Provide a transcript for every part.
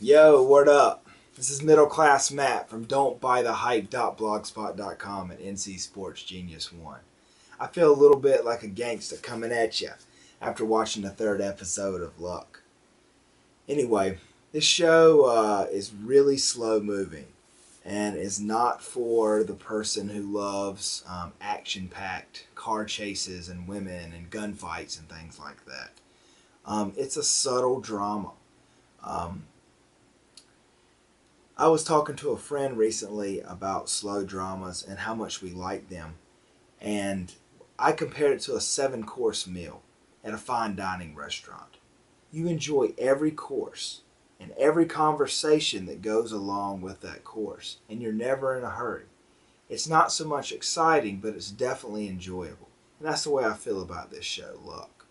Yo, what up? This is Middle Class Matt from don'tbuythehype.blogspot.com and NC Sports Genius 1. I feel a little bit like a gangster coming at you after watching the third episode of Luck. Anyway, this show is really slow moving and is not for the person who loves action-packed car chases and women and gunfights and things like that. It's a subtle drama. I was talking to a friend recently about slow dramas and how much we like them, and I compared it to a 7-course meal at a fine dining restaurant. You enjoy every course and every conversation that goes along with that course, and you're never in a hurry. It's not so much exciting, but it's definitely enjoyable, and that's the way I feel about this show, Luck.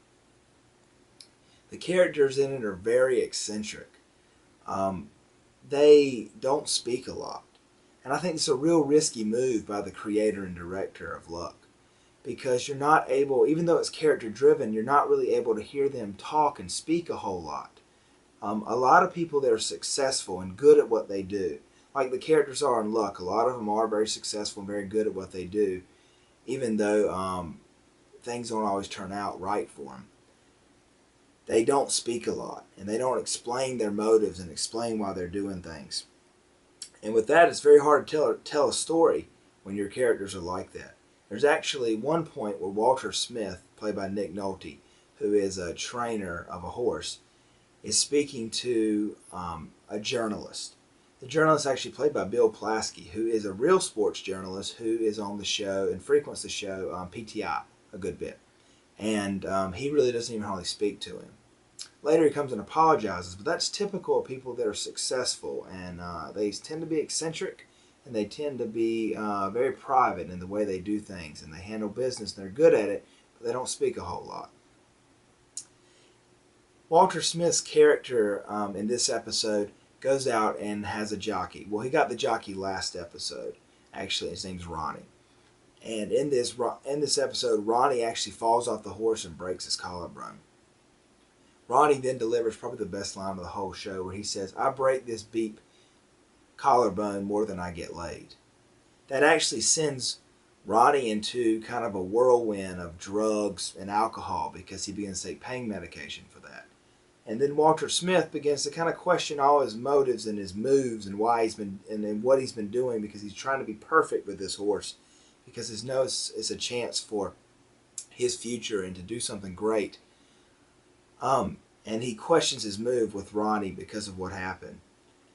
The characters in it are very eccentric. They don't speak a lot. And I think it's a real risky move by the creator and director of Luck. Because you're not able, even though it's character driven, you're not really able to hear them talk and speak a whole lot. A lot of people that are successful and good at what they do, like the characters are in Luck, a lot of them are very successful and very good at what they do, even though things don't always turn out right for them. They don't speak a lot, and they don't explain their motives and explain why they're doing things. And with that, it's very hard to tell a story when your characters are like that. There's actually one point where Walter Smith, played by Nick Nolte, who is a trainer of a horse, is speaking to a journalist. The journalist is actually played by Bill Plaskey, who is a real sports journalist who is on the show and frequents the show PTI a good bit. And he really doesn't even hardly speak to him. Later he comes and apologizes, but that's typical of people that are successful, and they tend to be eccentric, and they tend to be very private in the way they do things, and they handle business, and they're good at it, but they don't speak a whole lot. Walter Smith's character in this episode goes out and has a jockey. Well, he got the jockey last episode. Actually, his name's Ronnie. And in this episode, Ronnie actually falls off the horse and breaks his collarbone. Ronnie then delivers probably the best line of the whole show, where he says, "I break this beep collarbone more than I get laid." That actually sends Ronnie into kind of a whirlwind of drugs and alcohol, because he begins to take pain medication for that. And then Walter Smith begins to kind of question all his motives and his moves and why he's been and what he's been doing, because he's trying to be perfect with this horse, because he knows it's a chance for his future and to do something great. And he questions his move with Ronnie because of what happened.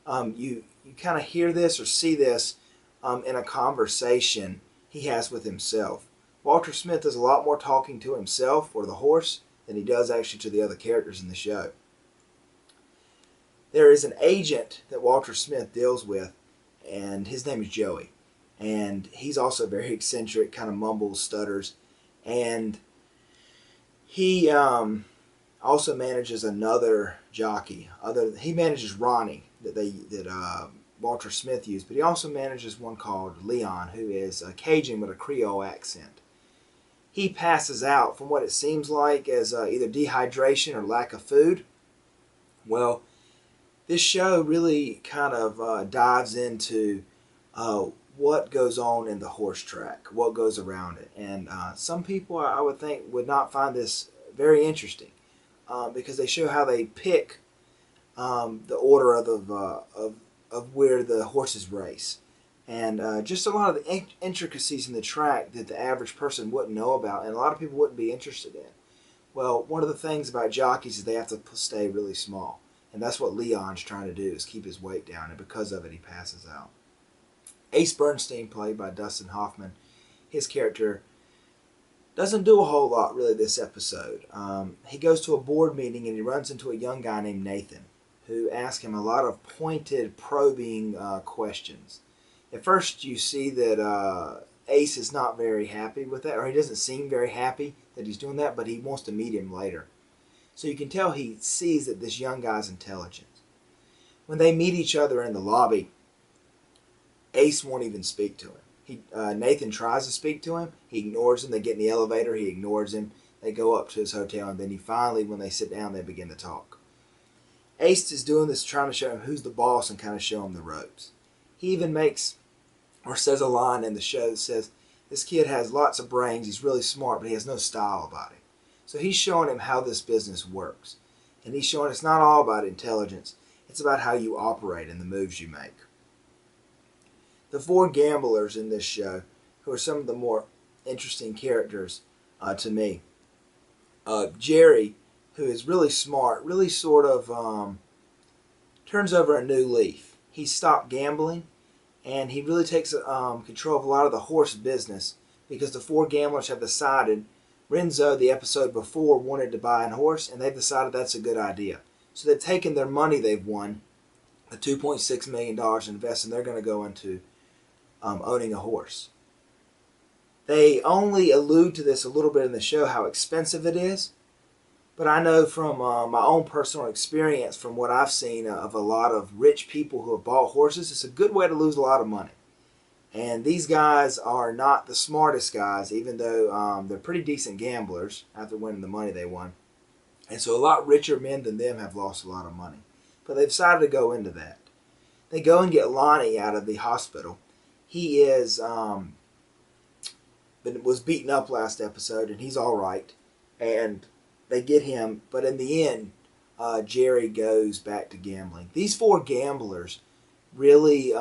You kind of hear this or see this in a conversation he has with himself. Walter Smith does a lot more talking to himself or the horse than he does actually to the other characters in the show. There is an agent that Walter Smith deals with, and his name is Joey. And he's also very eccentric, kind of mumbles, stutters, and he also manages another jockey. He manages Ronnie that Walter Smith used, but he also manages one called Leon, who is a Cajun with a Creole accent. He passes out from what it seems like as either dehydration or lack of food. Well, this show really kind of dives into what goes on in the horse track, what goes around it. And some people, I would think, would not find this very interesting because they show how they pick the order of where the horses race. And just a lot of the intricacies in the track that the average person wouldn't know about and a lot of people wouldn't be interested in. Well, one of the things about jockeys is they have to stay really small. And that's what Leon's trying to do, is keep his weight down. And because of it, he passes out. Ace Bernstein, played by Dustin Hoffman, his character doesn't do a whole lot really this episode. He goes to a board meeting and he runs into a young guy named Nathan, who asks him a lot of pointed, probing questions. At first you see that Ace is not very happy with that, or he doesn't seem very happy that he's doing that, but he wants to meet him later. So you can tell he sees that this young guy's intelligent. When they meet each other in the lobby, Ace won't even speak to him. Nathan tries to speak to him. He ignores him. They get in the elevator. He ignores him. They go up to his hotel, and then he finally, when they sit down, they begin to talk. Ace is doing this trying to show him who's the boss and kind of show him the ropes. He even makes or says a line in the show that says, this kid has lots of brains, he's really smart, but he has no style about him. So he's showing him how this business works. And he's showing it's not all about intelligence, it's about how you operate and the moves you make. The four gamblers in this show, who are some of the more interesting characters to me. Jerry, who is really smart, really sort of turns over a new leaf. He stopped gambling, and he really takes control of a lot of the horse business because the four gamblers have decided, Renzo, the episode before, wanted to buy a horse, and they've decided that's a good idea. So they've taken their money they've won, the $2.6 million invest, and they're going to go into owning a horse. They only allude to this a little bit in the show, how expensive it is. But I know from my own personal experience, from what I've seen of a lot of rich people who have bought horses, it's a good way to lose a lot of money. And these guys are not the smartest guys, even though they're pretty decent gamblers after winning the money they won. And so a lot richer men than them have lost a lot of money. But they've decided to go into that. They go and get Lonnie out of the hospital. He was beaten up last episode, and he's all right. And they get him, but in the end, Jerry goes back to gambling. These four gamblers really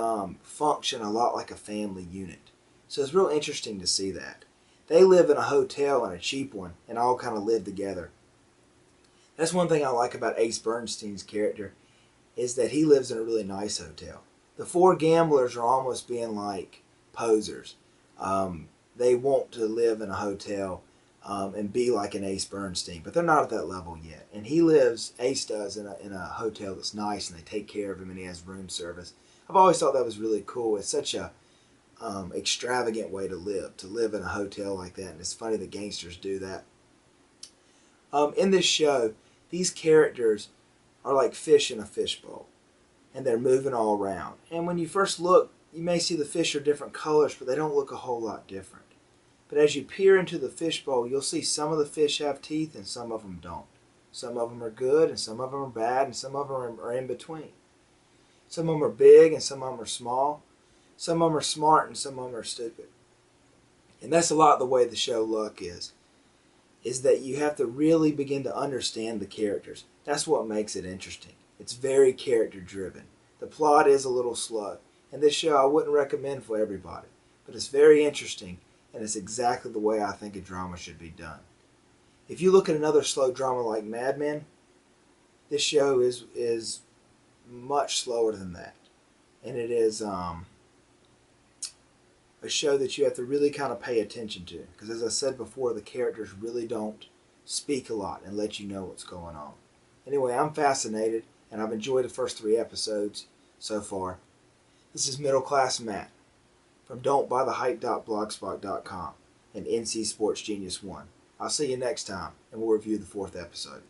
function a lot like a family unit. So it's real interesting to see that. They live in a hotel, and a cheap one, and all kind of live together. That's one thing I like about Ace Bernstein's character, is that he lives in a really nice hotel. The four gamblers are almost being like posers. They want to live in a hotel and be like an Ace Bernstein, but they're not at that level yet. And Ace does, in a hotel that's nice, and they take care of him, and he has room service. I've always thought that was really cool. It's such a extravagant way to live in a hotel like that, and it's funny that gangsters do that. In this show, these characters are like fish in a fishbowl, and they're moving all around. And when you first look, you may see the fish are different colors, but they don't look a whole lot different. But as you peer into the fishbowl, you'll see some of the fish have teeth and some of them don't. Some of them are good and some of them are bad, and some of them are in between. Some of them are big and some of them are small. Some of them are smart and some of them are stupid. And that's a lot the way the show Luck is that you have to really begin to understand the characters. That's what makes it interesting. It's very character driven. The plot is a little slow, and this show I wouldn't recommend for everybody, but it's very interesting, and it's exactly the way I think a drama should be done. If you look at another slow drama like Mad Men, this show is much slower than that, and it is a show that you have to really kind of pay attention to, because as I said before, the characters really don't speak a lot and let you know what's going on. Anyway, I'm fascinated, and I've enjoyed the first 3 episodes so far. This is Middle Class Matt from don'tbuythehype.blogspot.com and NC Sports Genius 1. I'll see you next time, and we'll review the 4th episode.